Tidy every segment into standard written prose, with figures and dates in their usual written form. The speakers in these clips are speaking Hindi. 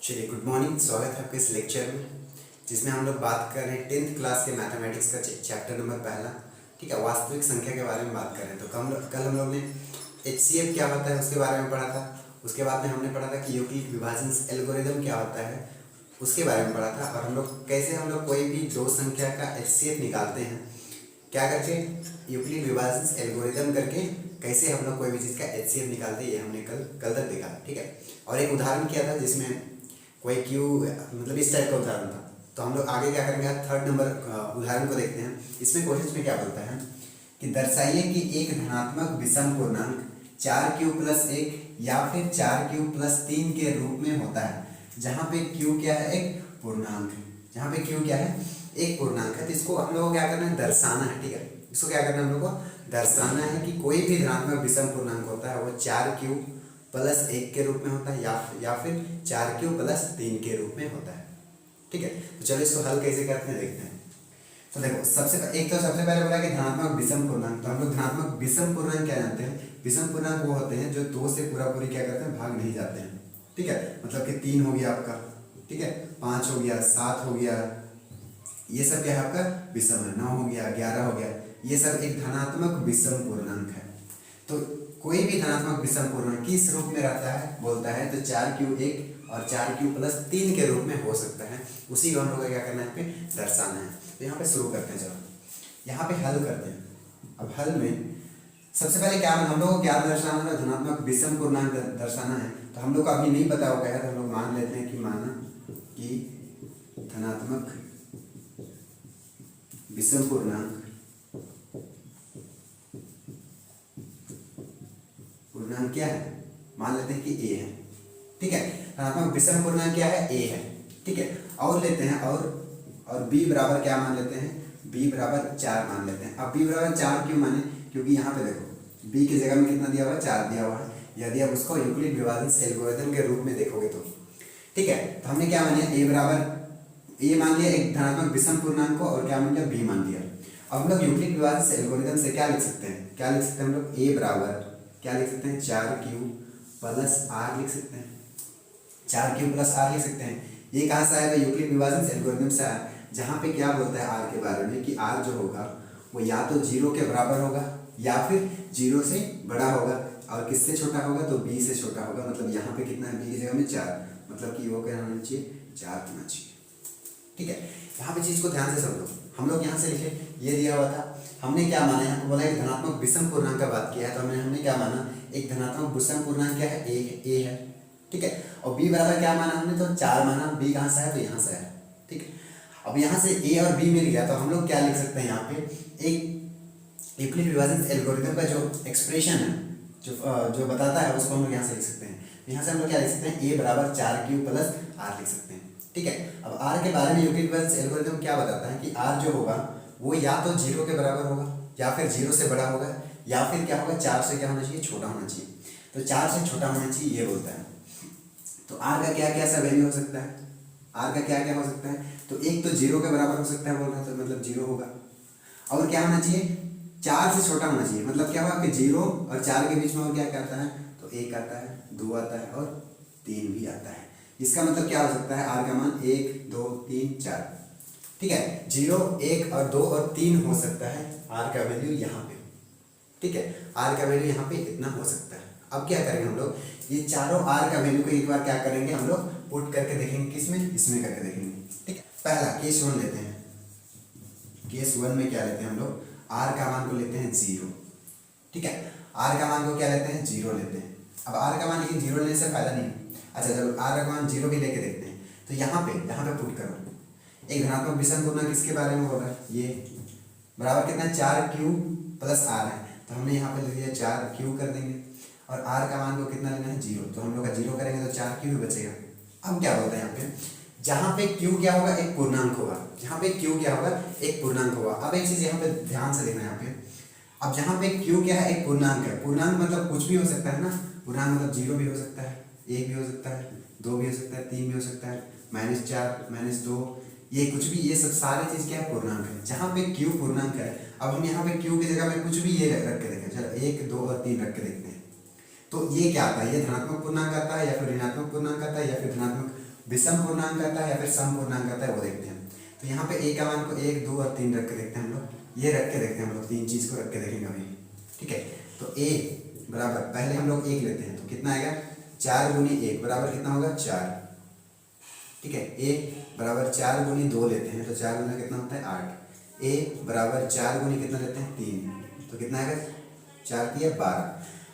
चलिए, गुड मॉर्निंग। स्वागत है आपके इस लेक्चर में जिसमें हम लोग बात कर रहे हैं 10th क्लास के मैथमेटिक्स का चैप्टर नंबर पहला। ठीक है, वास्तविक संख्या के बारे में बात कर रहे हैं। तो कल हम लोग ने HCF क्या होता है उसके बारे में पढ़ा था। उसके बाद में हमने पढ़ा था कि यूक्लिड विभाजन एल्गोरिदम क्या होता है उसके बारे में पढ़ा था। और हम लोग कोई भी दो संख्या का HCF निकालते हैं, क्या करके, यूक्लिड विभाजन एल्गोरिदम करके कैसे हम लोग कोई भी चीज़ का HCF निकालते हैं, ये हमने कल तक देखा। ठीक है, और एक उदाहरण किया था जिसमें कोई क्यू मतलब इस टाइप का उदाहरण था। तो हम लोग आगे क्या करेंगे, थर्ड नंबर उदाहरण को देखते हैं। इसमें क्वेश्चन में क्या बोलता है कि दर्शाइए कि एक धनात्मक विषम पूर्णांक 4q+1 या फिर 4q+3 के रूप में होता है, जहाँ पे q क्या है, एक पूर्णांक है। जहाँ पे q क्या है, एक पूर्णांक है। तो इसको हम लोग को क्या करना है, दर्शाना है। ठीक है, इसको क्या करना है, हम लोग को दर्शाना है कि कोई भी धनात्मक विषम पूर्णांक होता है वो 4q+1 के रूप में होता है या फिर 4q+3 के रूप में होता है। ठीक है, तो चलो इसको हल कैसे करते हैं देखते हैं। तो देखो, सबसे पहले बोला कि धनात्मक विषम पूर्णांक। तो हम लोग धनात्मक विषम पूर्णांक क्या जानते हैं, विषम पूर्णांक वो होते हैं जो 2 से पूरी क्या करते हैं, भाग नहीं जाते हैं। ठीक है, मतलब कि 3 हो गया आपका, ठीक है, 5 हो गया, 7 हो गया, ये सब क्या है आपका विषम है। 9 हो गया, 11 हो गया, ये सब एक धनात्मक विषम पूर्णांक है। तो कोई भी धनात्मक विषम पूर्णांक किस रूप में रहता है बोलता है, तो 4q1 और 4q+3 के रूप में हो सकता है। उसी को हम लोग को क्या करना है, यहाँ पे दर्शाना है। तो यहाँ पे शुरू करते हैं, चलो यहाँ पे हल करते हैं। अब हल में सबसे पहले क्या हम लोग को क्या दर्शाना है, धनात्मक विषम पूर्णांक दर्शाना है। तो हम लोग को अभी नहीं पता होगा, तो हम लोग मान लेते हैं कि धनात्मक विषम पूर्णांक क्या है, मान लेते हैं कि a है। ठीक है, धनात्मक विषम पूर्णांक क्या है, a है। ठीक है, और लेते हैं और b बराबर क्या मान लेते हैं, b बराबर 4 मान लेते हैं। अब b बराबर 4 क्यों माने, क्योंकि यहाँ पे देखो b की जगह में कितना दिया हुआ है, 4 दिया हुआ है। यदि आप उसको यूक्लिड विभाजन एल्गोरिथम के रूप में देखोगे तो ठीक है। तो हमने क्या मान लिया, a मान लिया एक धनात्मक विषम पूर्णांक को, और क्या मान लिया, b मान लिया। अब हम लोग यूक्लिड विभाजन एल्गोरिथम से क्या लिख सकते हैं, हम लोग a बराबर क्या लिख सकते हैं, 4q+r लिख सकते हैं। 4q+r लिख सकते हैं। ये कहाँ से आया, यूक्लिड विभाजन एल्गोरिथम से आया, जहाँ पे क्या बोलता है r के बारे में कि r जो होगा वो या तो 0 के बराबर होगा या फिर 0 से बड़ा होगा, और किससे छोटा होगा, तो b से छोटा होगा। मतलब यहाँ पे कितना है, b की जगह में 4, मतलब कि वो क्या होना चाहिए, 4 होना चाहिए। ठीक है, यहाँ पे चीज़ को ध्यान से समझो। हम लोग यहाँ से लिखे, ये दिया हुआ था, हमने क्या माना, यहाँ पे बोला एक धनात्मक विषम पूर्णांक का बात किया है। तो हमने क्या माना, एक धनात्मक विषम पूर्णांक क्या है, a है। ठीक है, और b बराबर क्या माना हमने, तो 4 माना। b कहाँ से आया, तो यहाँ से आया। ठीक है, अब यहाँ से a और b मिल गया, तो हम लोग क्या लिख सकते हैं, यहाँ पे एक यूक्लिड विभाजन एल्गोरिथम का जो एक्सप्रेशन है, जो बताता है, उसको हम लोग यहाँ से लिख सकते हैं। यहाँ से हम लोग क्या लिख सकते हैं, a बराबर 4q+r लिख सकते हैं। ठीक है, अब r के बारे में यूक्लिड विभाजन एल्गोरिथम क्या बताता है कि r जो होगा वो या तो 0 के बराबर होगा या फिर 0 से बड़ा होगा, या फिर क्या होगा, 4 से क्या होना चाहिए, छोटा होना चाहिए। तो 4 से छोटा होना चाहिए, ये बोलता है। तो r का क्या क्या सा वैल्यू हो सकता है, r का क्या क्या हो सकता है, तो एक तो 0 के बराबर हो सकता है बोल रहा है, तो मतलब 0 होगा। और क्या होना चाहिए, 4 से छोटा होना चाहिए। मतलब क्या होगा कि 0 और 4 के बीच में और क्या क्या आता है, तो 1 आता है, 2 आता है और 3 भी आता है। इसका मतलब क्या हो सकता है, r का मान 1 2 3 4। ठीक है, 0 1 और 2 और 3 हो सकता है r का वैल्यू यहाँ पे। ठीक है, r का वैल्यू यहाँ पे इतना हो सकता है। अब क्या करेंगे हम लोग, ये चारों r का वैल्यू को एक बार क्या करेंगे, हम लोग पुट करके देखेंगे, किसमें, इसमें करके देखेंगे। ठीक है, पहला केस 1 लेते हैं। केस 1 में क्या लेते हैं हम लोग, r का मान को लेते हैं 0। ठीक है, r का मान को क्या लेते हैं, 0 लेते हैं। अब r का मान लेकिन 0 लेने से फायदा नहीं। अच्छा चलो, r का मान 0 भी लेके देखते हैं। तो यहाँ पे पुट करो, एक धनात्मक विषम पूर्णांक किसके बारे में बोल रहा है, ये बराबर कितना, 4q+r है। तो हमने यहाँ पे लिख दिया 4q कर देंगे, और r का मान को कितना लेना है, 0। तो हम लोग का 0 करेंगे तो 4q भी बचेगा। अब क्या बोलते हैं यहाँ पे, जहाँ पे q क्या होगा, एक पूर्णांक होगा। जहाँ पे q क्या होगा, एक पूर्णांक होगा। अब एक चीज़ यहाँ पे ध्यान से देखना, यहाँ पे अब जहाँ पे q क्या है, एक पूर्णांक है। पूर्णांक मतलब कुछ भी हो सकता है ना, पूर्णांक मतलब 0 भी हो सकता है, 1 भी हो सकता है, 2 भी हो सकता है, 3 भी हो सकता है, -4 -2, ये कुछ भी, ये सब सारी चीज़ क्या है, पूर्णांक है। जहाँ पे q पूर्णांक है, अब हम यहाँ पे q की जगह में कुछ भी ये रख के देखें, चलो 1 2 और 3 रख के देखते हैं। तो ये क्या आता है, ये धनात्मक पूर्णांक आता है या फिर ऋणात्मक पूर्णांक आता है या फिर धनात्मक विषम पूर्णांक आता है या फिर सम पूर्णांक आता है वो देखते हैं। तो यहाँ पे ए का मान को 1, 2 और 3 रख के देखते हैं हम लोग। ये रख के देखते हैं हम लोग, तीन चीज को रख के देखेंगे अभी, ठीक है। तो ए बराबर पहले हम लोग 1 लेते हैं तो कितना आएगा 4 गुनी 1 बराबर कितना होगा 4, ठीक है। ए बराबर 4 गुनी 2 लेते हैं तो 4 गुना कितना होता है 8। ए बराबर 4 गुनी कितना लेते हैं 3 तो कितना आएगा 4 3 12।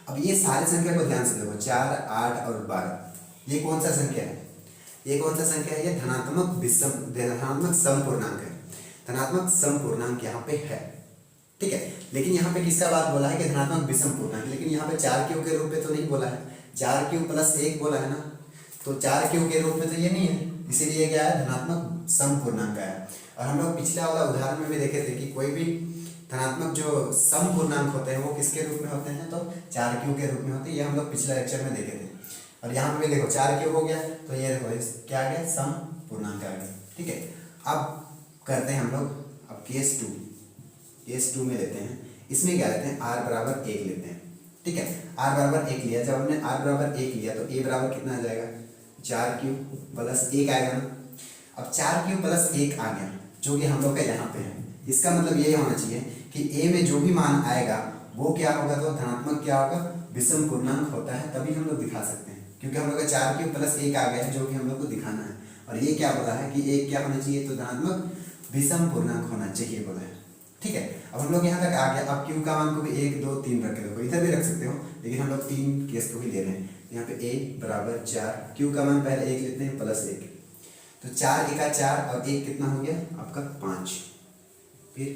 अब ये सारी संख्या को ध्यान से देखो 4, 8 और 12, ये कौन सा संख्या है, ये कौन सा संख्या है, ये धनात्मक विषम धनात्मक सम पूर्णांक है, धनात्मक सम पूर्णांक यहाँ पे है, ठीक है। लेकिन यहाँ पे किसका बात बोला है कि धनात्मक विषम पूर्णांक, लेकिन यहाँ पे 4 क्यू के रूप में तो नहीं बोला है, 4 क्यू प्लस 1 बोला है ना, तो 4 क्यू के रूप में तो ये नहीं है, इसीलिए क्या है धनात्मक सम पूर्णांक है। और हम लोग पिछला वाला उदाहरण में भी देखे थे कि कोई भी धनात्मक जो सम पूर्णांक होते हैं वो किसके रूप में होते हैं, तो 4 क्यू के रूप में होते हैं, ये हम लोग पिछले लेक्चर में देखे थे। और यहाँ पे भी देखो 4 क्यू हो गया तो ये देखो क्या आ गया सम पूर्णांक आ गया, ठीक है। अब करते हैं हम लोग अब केस 2 में लेते हैं, इसमें क्या लेते हैं r बराबर 1 लेते हैं, ठीक है। r बराबर 1 लिया, जब हमने r बराबर 1 लिया तो a बराबर कितना आ जाएगा 4 क्यू प्लस 1 आएगा ना। अब 4 क्यू प्लस 1 आ गया जो कि हम लोग का यहाँ पे है, इसका मतलब ये होना चाहिए कि a में जो भी मान आएगा वो क्या होगा, तो धनात्मक क्या होगा विषम पूर्णांक होता है, तभी हम लोग दिखा सकते हैं, क्योंकि हम लोग का 4 क्यू प्लस 1 आ गया है जो कि हम लोग को दिखाना है। और ये क्या बोला है कि एक क्या होना चाहिए, तो धनात्मक विषम पूर्णांक होना चाहिए बोला है, ठीक है। अब हम लोग यहाँ तक आ गया। अब क्यू का मान को भी 1 2 3 रख के देखो, इधर भी रख सकते हो लेकिन हम लोग 3 केस को भी ले रहे हैं। यहाँ पे a बराबर 4, क्यू का मान पहले 1 लेते हैं प्लस 1, तो 4 एका 4 और 1 कितना हो गया आपका 5। फिर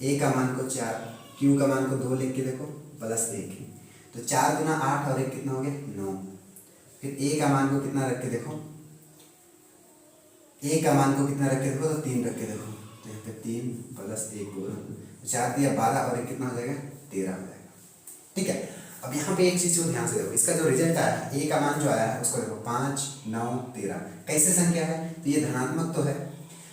a का मान को 4, क्यू का मान को 2 लिख के देखो प्लस 1, तो 4 गुना 8 और 1 कितना हो गया 9। फिर a का मान को कितना रख के देखो, a का मान को कितना रख के देखो, तो 3 रख के देखो, तो यहाँ पे 3 प्लस 1 बोलो, 4 दिया 12 और 1 कितना हो जाएगा 13 हो जाएगा, ठीक है। अब यहाँ पे एक चीज को ध्यान से देखो, इसका जो रिजल्ट आया है a का मान जो आया है उसको देखो 5 9 13, कैसे संख्या है, तो ये धनात्मक तो है,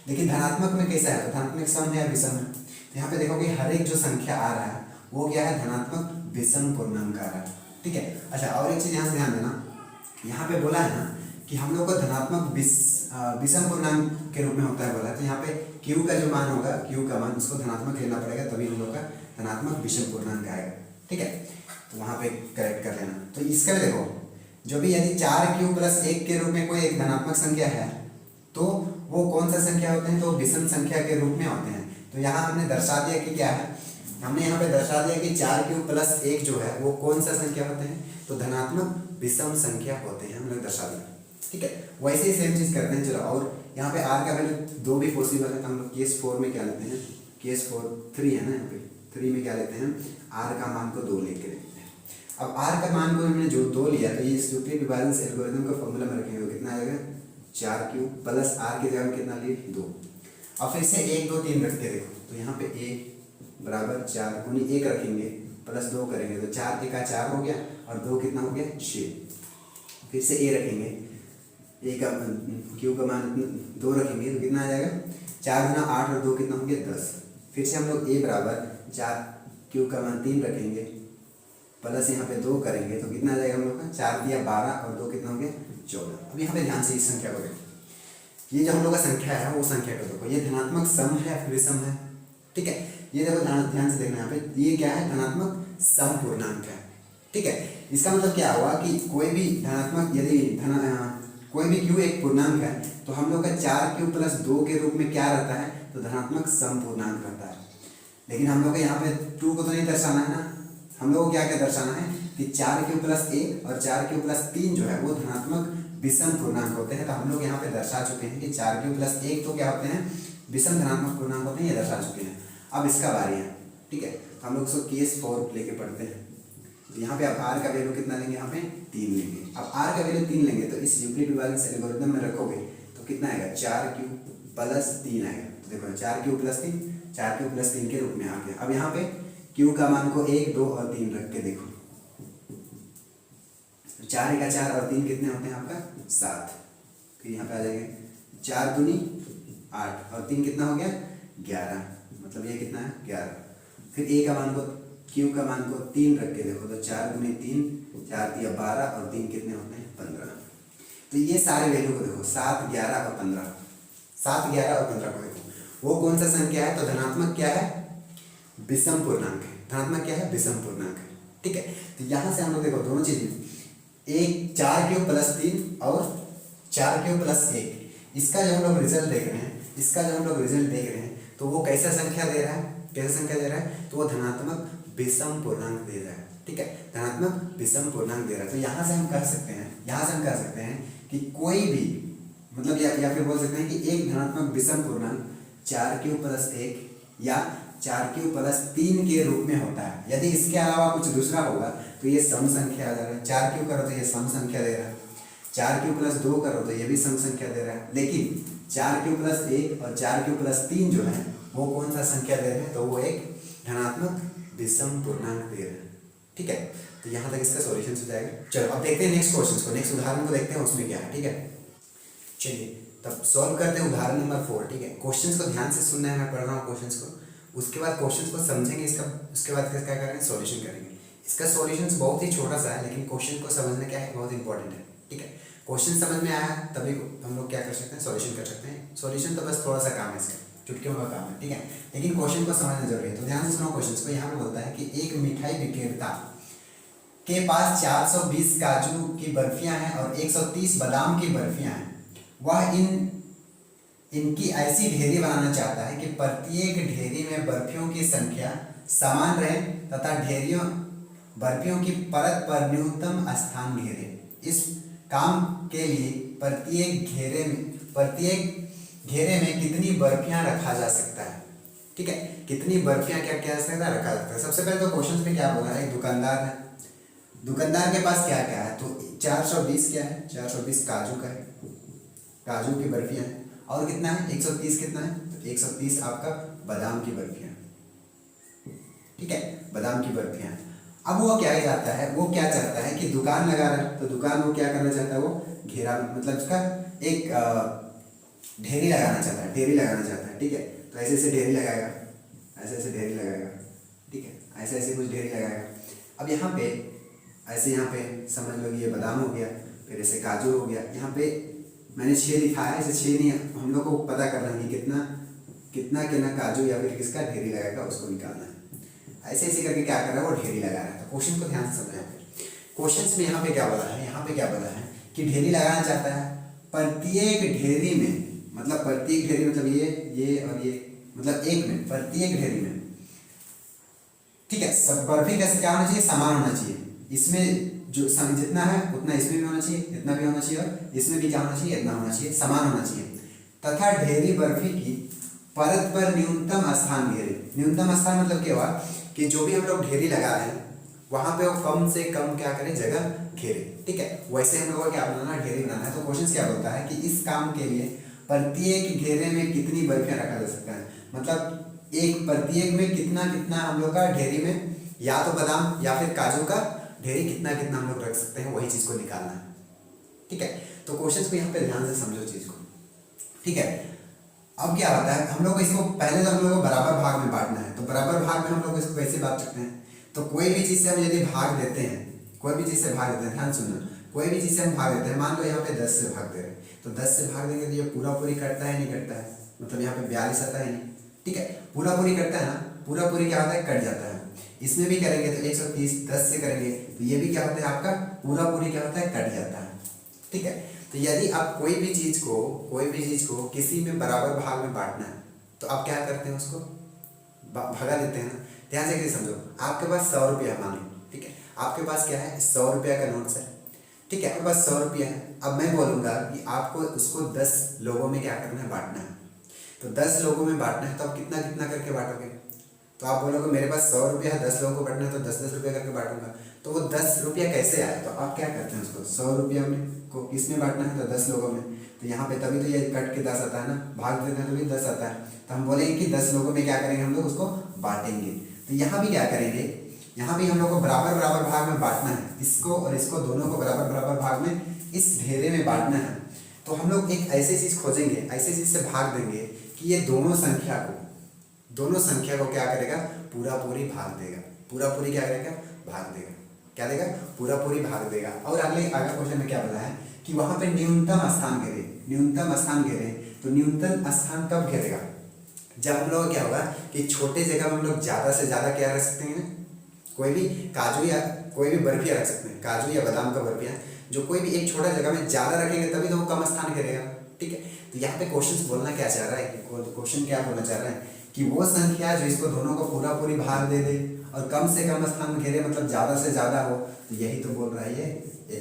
लेकिन धनात्मक में कैसा है, तो धनात्मक सम है या विषम है। तो यहाँ पे देखो कि हर एक जो संख्या आ रहा है वो क्या है धनात्मक विषम पूर्णांक आ रहा है, ठीक है। अच्छा और एक चीज यहाँ से ध्यान देना, यहाँ पे बोला है ना कि हम लोग को धनात्मक विषम पूर्णांक के रूप में होता है बोला है, तो यहाँ पे q का जो मान होगा, q का मान उसको धनात्मक लेना पड़ेगा तभी हम लोग का धनात्मक विषम पूर्णांक आएगा, ठीक है। तो वहाँ पे करेक्ट कर लेना। तो इसका भी देखो जो भी यदि 4 प्लस 1 के रूप में कोई एक धनात्मक संख्या है तो वो कौन सा संख्या होते हैं, तो विषम संख्या के रूप में होते हैं। तो यहाँ हमने दर्शा दिया कि क्या है, हमने यहाँ पे दर्शा दिया कि 4 प्लस 1 जो है वो कौन सा संख्या होते हैं, तो धनात्मक विषम संख्या होते हैं, हमने दर्शा दिया, ठीक है। वैसे ही सेम चीज करते हैं। चलो और यहाँ पे r का वैल्यू 2 भी पॉसिबल है, तो हम लोग केस 4 में क्या लेते हैं, केस 4 3 है ना, यहाँ पे 3 में क्या लेते हैं r का मान को 2 लेके देखते हैं। अब r का मान को हमने जो 2 लिया तो ये यूक्लिड विभाजन एल्गोरिथम का फॉर्मूला में रखेंगे, कितना आएगा 4 प्लस r की जगह कितना लिए 2। अब फिर से 1 2 3 रख के देखो, तो यहाँ पे a बराबर 4 गुनी 1 रखेंगे प्लस 2 करेंगे तो 4 एका 4 हो गया और 2 कितना हो गया 6। फिर से a रखेंगे, a का q का मान 2 रखेंगे तो कितना आ जाएगा 4 गुना 8 और 2 कितना हो गया 10। फिर से हम लोग a बराबर 4 q का मान 3 रखेंगे प्लस यहाँ पे 2 करेंगे तो कितना आ जाएगा हम लोग का 4 दिया 12 और 2 कितना हो गया 14। अब यहाँ पे ध्यान से इस संख्या को देखो, ये जो हम लोग का संख्या है वो संख्या को देखो, ये धनात्मक सम है फिर विषम है, ठीक है। ये देखो ध्यान से देखना, यहाँ पे ये क्या है धनात्मक सम पूर्णांक है, ठीक है। इसका मतलब क्या हुआ कि कोई भी धनात्मक यदि कोई भी q एक पूर्णांक है तो हम लोग का 4 प्लस 2 के रूप में क्या रहता है, तो धनात्मक सम पूर्णांक रहता है। लेकिन हम लोग को यहाँ पे 2 को तो नहीं दर्शाना है ना, हम लोग को क्या क्या दर्शाना है कि 4 प्लस 1 और 4 प्लस 3 जो है वो धनात्मक विषम पूर्णांक होते हैं। तो हम लोग यहाँ पे दर्शा चुके हैं कि 4 प्लस 1 तो क्या होते हैं विषम धनात्मक पूर्णांक होते हैं, ये दर्शा चुके हैं। अब इसका बारी है, ठीक है। तो हम लोग उसको केस 4 लेके पढ़ते हैं। तो यहाँ पे आप r का वैल्यू कितना लेंगे, यहाँ पे 3 लेंगे। अब r का वैल्यू 3 लेंगे तो इस यूक्लिड विभाजन एल्गोरिथम में रखोगे तो कितना आएगा 4 प्लस 3 आएगा। तो देखो 4 प्लस 3 4 प्लस 3 के रूप में आ गया। अब यहाँ पे q का मान को 1 2 और 3 रख के देखो, 4 एका 4 और 3 कितने होते हैं आपका 7। फिर यहाँ पे आ जाएंगे 4 दूनी 8 और 3 कितना हो गया 11, मतलब ये कितना है 11। फिर a का मान को q का मान को 3 रख के देखो तो 4 गुनी 3 4 दिया 12 और 3 कितने होते हैं 15। तो ये सारे वैल्यू को देखो 7, 11 और 15, 7, 11 और 15 को देखो वो कौन सा संख्या है, तो धनात्मक क्या है, विषम पूर्णांक है। धनात्मक क्या है, विषम पूर्णांक है। ठीक है, तो यहाँ से हम लोग देखो दोनों चीज में 1 4 क्यूब प्लस 3 और 4 क्यूब प्लस 1, इसका जो हम लोग रिजल्ट देख रहे हैं, इसका जो हम लोग रिजल्ट देख रहे हैं, तो वो कैसा संख्या दे रहा है, कैसा संख्या दे रहा है, तो वो धनात्मक विषम पूर्णांक दे रहा है। ठीक है, धनात्मक विषम पूर्णांक दे रहा है। तो यहाँ से हम कह सकते हैं, यहाँ से हम कह सकते हैं कि कोई भी मतलब या फिर बोल सकते हैं कि एक धनात्मक विषम पूर्णांक 4 क्यूब प्लस 1 या 4 क्यूब प्लस 3 के रूप में होता है। यदि इसके अलावा कुछ दूसरा होगा तो ये सम संख्या आ जा रहा है। 4 क्यूब करो तो ये सम संख्या दे रहा है, 4 क्यूब प्लस 2 करो तो ये भी सम संख्या दे रहा है। लेकिन 4 क्यूब प्लस 1 और 4 क्यूब प्लस 3 जो है वो कौन सा संख्या दे रहे हैं, तो वो एक धनात्मक विषम पूर्णांक दे रहे हैं। ठीक है, तो यहाँ तक इसका सॉल्यूशन हो जाएगा। चलो अब देखते हैं नेक्स्ट क्वेश्चन को, नेक्स्ट उदाहरण को देखते हैं उसमें क्या है। ठीक है, चलिए तब सॉल्व करते हैं उदाहरण नंबर 4। ठीक है, क्वेश्चंस को ध्यान से सुनना है, मैं पढ़ रहा हूँ क्वेश्चंस को, उसके बाद क्वेश्चंस को समझेंगे, इसका उसके बाद क्या करेंगे, सॉल्यूशन करेंगे। इसका सॉल्यूशन बहुत ही छोटा सा है, लेकिन क्वेश्चन को समझना क्या है, बहुत इंपॉर्टेंट है। ठीक है, क्वेश्चन समझ में आया तभी हम लोग क्या कर सकते हैं, सॉल्यूशन कर सकते हैं। सॉल्यूशन तो बस थोड़ा सा काम है, इसका चुटकियों का काम है। ठीक है, लेकिन क्वेश्चन को समझना जरूरी है। तो ध्यान से सुनो क्वेश्चन को। यहाँ पे बोलता है कि एक मिठाई विक्रेता के पास 420 काजू की बर्फियां हैं और 130 बादाम की बर्फियां हैं। वह इनकी ऐसी ढेरी बनाना चाहता है कि प्रत्येक ढेरी में बर्फियों की संख्या समान रहे तथा बर्फियों की परत पर न्यूनतम स्थान घेरे। इस काम के लिए प्रत्येक घेरे में कितनी बर्फियां रखा जा सकता है। ठीक है, कितनी बर्फियां क्या क्या रखा जा सकता है। सबसे पहले तो क्वेश्चन में क्या बोला है, एक दुकानदार है, दुकानदार के पास क्या क्या है, तो 420 क्या है, 420 काजू का है, काजू की बर्फियां है, और कितना है 130 कितना है, तो 130 आपका बादाम की बर्फियां। ठीक है, बादाम की बर्फियां। अब वो क्या चाहता है, वो क्या चाहता है कि दुकान लगा रहा है, तो दुकान वो क्या करना चाहता है, वो घेरा मतलब उसका एक ढेरी लगाना चाहता है, ढेरी लगाना चाहता है। ठीक है, तो ऐसे ऐसे ढेरी लगाएगा, ऐसे ऐसे ढेरी लगाएगा। ठीक है, ऐसे ऐसे कुछ ढेरी लगाएगा। अब यहाँ पे ऐसे, यहाँ पे समझ लो ये बादाम हो गया, फिर ऐसे काजू हो गया। यहाँ पे मैंने 6 लिखा है, ऐसे 6 नहीं, हम लोग को पता करना है कि कितना कितना कितना काजू या फिर किसका ढेरी लगाएगा, उसको निकालना है। ऐसे ऐसे करके क्या कर रहा है, वो ढेरी लगा रहा है। तो क्वेश्चन को ध्यान से समझना है। क्वेश्चन में यहाँ पे क्या बोला है, यहाँ पे क्या बोला है कि ढेरी लगाना चाहता है प्रत्येक ढेरी में, मतलब प्रत्येक ढेरी मतलब ये और ये, मतलब एक में, प्रत्येक ढेरी में। ठीक है, सब बर्फी कैसे क्या होना चाहिए, समान होना चाहिए। इसमें जो जितना है उतना इसमें भी होना चाहिए, इतना भी होना चाहिए, और इसमें भी क्या होना चाहिए, इतना होना चाहिए, समान होना चाहिए। तथा ढेरी बर्फी की परत पर न्यूनतम स्थान घेरे। न्यूनतम स्थान मतलब क्या हुआ कि जो भी हम लोग ढेरी लगा रहे हैं वहां पे वो कम से कम क्या करें, जगह घेरे। ठीक है, वैसे हम लोग को क्या बनाना है, ढेरी बनाना है। तो क्वेश्चन क्या बोलता है कि इस काम के लिए प्रत्येक घेरे में कितनी बर्फियां रखा जा सकता है, मतलब एक प्रत्येक में कितना कितना हम लोग का ढेरी में, या तो बादाम या फिर काजू का ढेरी कितना कितना हम लोग रख सकते हैं, वही चीज को निकालना है। ठीक है, तो क्वेश्चन को यहाँ पे ध्यान से समझो चीज को। ठीक है, अब क्या होता है, हम लोग इसको पहले तो हम लोग को बराबर भाग में बांटना है। तो बराबर भाग में हम लोग इसको कैसे बांट सकते हैं, तो कोई भी चीज से हम यदि भाग देते हैं, कोई भी चीज से भाग देते हैं, ध्यान सुनना, कोई भी चीज से हम भाग देते हैं, मान लो यहाँ पे 10 से भाग दे रहे हैं, तो 10 से भाग देंगे तो ये पूरा पूरी कटता है, नहीं कटता है, मतलब यहाँ पे 42 आता है नहीं। ठीक है, पूरा पूरी कटता है ना, पूरा पूरी क्या होता है, कट जाता है। इसमें भी करेंगे तो 130 10 से करेंगे तो ये भी क्या होता है, आपका पूरा पूरी क्या होता है, कट जाता है। ठीक है, तो यदि आप कोई भी चीज को किसी में बराबर भाग में बांटना है तो आप क्या करते हैं, उसको भगा देते हैं ना। ध्यान से समझो, आपके पास 100 रुपया मान लो। ठीक है, आपके पास क्या है, 100 रुपया का नोट्स है। ठीक है, आपके पास 100 रुपया है। अब मैं बोलूंगा कि आपको उसको 10 लोगों में क्या करना है, बांटना है। तो 10 लोगों में बांटना है, तो आप कितना कितना करके बांटोगे, तो आप बोलोगे मेरे पास 100 रुपया है, 10 लोगों को बांटना है, तो 10-10 रुपया करके बांटूंगा। तो वो 10 रुपया कैसे आए, तो आप क्या करते हैं, उसको 100 रुपया में को किसमें बांटना है, तो 10 लोगों में। तो यहाँ पे तभी तो ये कट के 10 आता है ना, भाग देते हैं तो भी 10 आता है। तो हम बोलेंगे कि 10 लोगों में क्या करेंगे, हम लोग उसको बांटेंगे। तो यहाँ भी क्या करेंगे, यहाँ भी हम लोग को बराबर बराबर भाग में बांटना है, इसको और इसको दोनों को बराबर बराबर भाग में इस ढेरे में बांटना है। तो हम लोग एक ऐसी चीज खोजेंगे, ऐसी चीज से भाग देंगे कि ये दोनों संख्या को क्या करेगा, पूरा पूरी भाग देगा, पूरा पूरी क्या करेगा, भाग देगा। क्या देगा, पूरा पूरी भाग देगा। और अगले क्वेश्चन में क्या बोला है कि वहां पे न्यूनतम स्थान घेरे, न्यूनतम स्थान घेरे, तो न्यूनतम स्थान कब घेरेगा, जब हम लोग क्या होगा कि छोटे जगह में हम लोग ज्यादा से ज्यादा क्या रख सकते हैं, कोई भी काजू या कोई भी बर्फिया रख सकते हैं, काजू या बादाम का बर्फिया, जो कोई भी एक छोटा जगह में ज्यादा रखेंगे तभी तो वो कम स्थान घेरेगा। ठीक है, तो यहाँ पे क्वेश्चन बोलना क्या चाह रहा है, क्वेश्चन क्या बोलना चाह रहा है कि वो संख्या जो इसको दोनों को पूरा पूरी भाग दे दे और कम से कम स्थान घेरे, मतलब ज्यादा से ज्यादा हो, तो यही तो बोल रहा है ये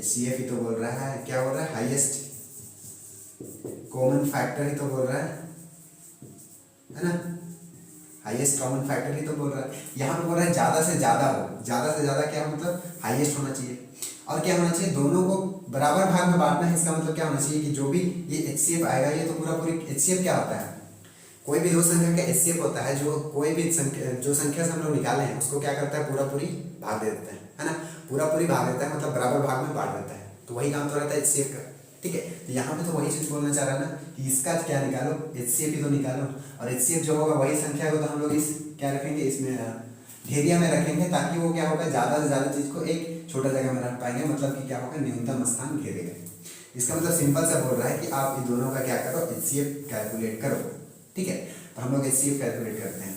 HCF ही तो बोल रहा है, क्या बोल रहा है, हाईएस्ट कॉमन फैक्टर ही तो बोल रहा है ना, हाईएस्ट कॉमन फैक्टर ही तो बोल रहा है। यहाँ पे बोल रहा है ज्यादा से ज्यादा हो, ज्यादा से ज्यादा क्या मतलब हाईएस्ट होना चाहिए, और क्या होना चाहिए, दोनों को बराबर भाग में बांटना है। इसका मतलब क्या होना चाहिए कि जो भी ये HCF आएगा, ये तो पूरा पूरी HCF क्या होता है, कोई भी दो संख्या का HCF होता है, जो कोई भी संख्या जो संख्या से हम लोग निकाले हैं उसको क्या करता है, पूरा पूरी भाग दे देता है ना, पूरा पूरी भाग देता है, मतलब बराबर भाग में बांट देता है, तो वही काम तो रहता है HCF का। ठीक है, तो यहाँ पे तो वही चीज बोलना चाह रहा है ना कि इसका क्या निकालो, HCF ही तो निकालो, और HCF जो होगा वही संख्या को तो हम लोग इस क्या रखेंगे, इसमें ढेरिया में रखेंगे, ताकि वो क्या होगा ज्यादा से ज्यादा चीज को एक छोटा जगह में रख पाएंगे, मतलब कि क्या होगा न्यूनतम स्थान घेरेगा। इसका मतलब सिंपल सा बोल रहा है कि आप इन दोनों का क्या करो, HCF कैलकुलेट करो। ठीक है, तो हम लोग HCF कैलकुलेट करते हैं,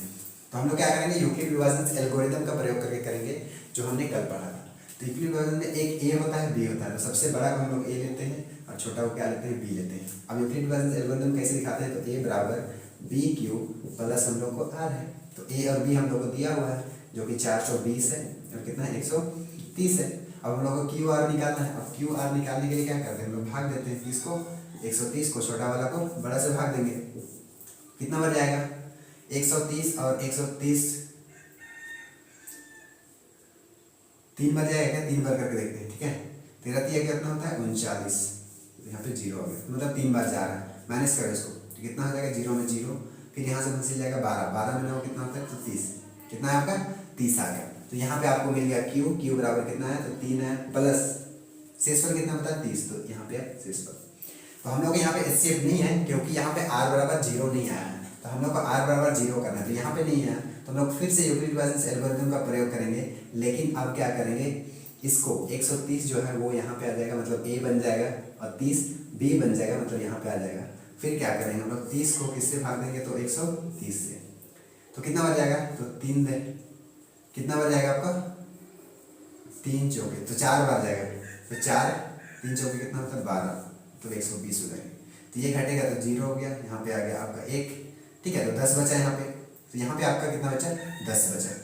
तो हम लोग क्या करेंगे, यूक्लिड विभाजन एल्गोरिथम का प्रयोग करके करेंगे, जो हमने कल पढ़ा था। तो यूक्लिड विभाजन में एक A होता है, B होता है, तो सबसे बड़ा को हम लोग A लेते हैं और छोटा को क्या लेते हैं, B लेते हैं। अब यूक्लिड विभाजन एल्गोरिथम कैसे दिखाते हैं, तो A बराबर BQ प्लस हम लोग को R है, तो A और B हम लोग को दिया हुआ है, जो कि 420 है और कितना है 130 है। अब हम लोग को QR निकालना है, अब QR निकालने के लिए क्या करते हैं, हम लोग भाग देते हैं, इसको 130 को छोटा वाला को बड़ा से भाग देंगे, कितना बन जाएगा 130 और 130 3 बार जाएगा क्या, 3 बार करके देखते हैं। ठीक है, 13 3 कितना होता है 39, यहाँ पे 0 हो गया, मतलब 3 बार जा रहा है, माइनस करो इसको, तो कितना हो जाएगा 0 में 0, फिर यहाँ से बच जाएगा 12, 12 में 9 कितना होता है, तो 30, कितना है आपका 30 आ गया। तो यहाँ पे आपको मिल गया Q बराबर कितना है, तो 3 है, प्लस शेषफल कितना होता है 30, तो यहाँ पे शेषफल। तो हम लोग यहाँ पे HCF नहीं है, क्योंकि यहाँ पे R बराबर 0 नहीं आया है, तो हम लोग को R बराबर 0 करना है, तो यहाँ पे नहीं है, तो हम लोग फिर से यूक्लिड विभाजन एल्गोरिथम का प्रयोग करेंगे, लेकिन अब क्या करेंगे, इसको 130 जो है वो यहाँ पे आ जाएगा, मतलब A बन जाएगा, और 30 B बन जाएगा, मतलब यहाँ पे आ जाएगा। फिर क्या करेंगे हम लोग, 30 को किससे भाग देंगे, तो 130 से, तो कितना बन जाएगा, तो 3 दे, कितना बन जाएगा आपका 3 चौके, तो 4 बार जाएगा, तो 4 3 चौके कितना होता है 12, तो 120 हो जाएगा। तो ये घटेगा तो 0 हो गया, यहाँ पे आ गया आपका 1। ठीक है, तो 10 बचा यहाँ पे, तो यहाँ पे आपका कितना बचा 10 बचा।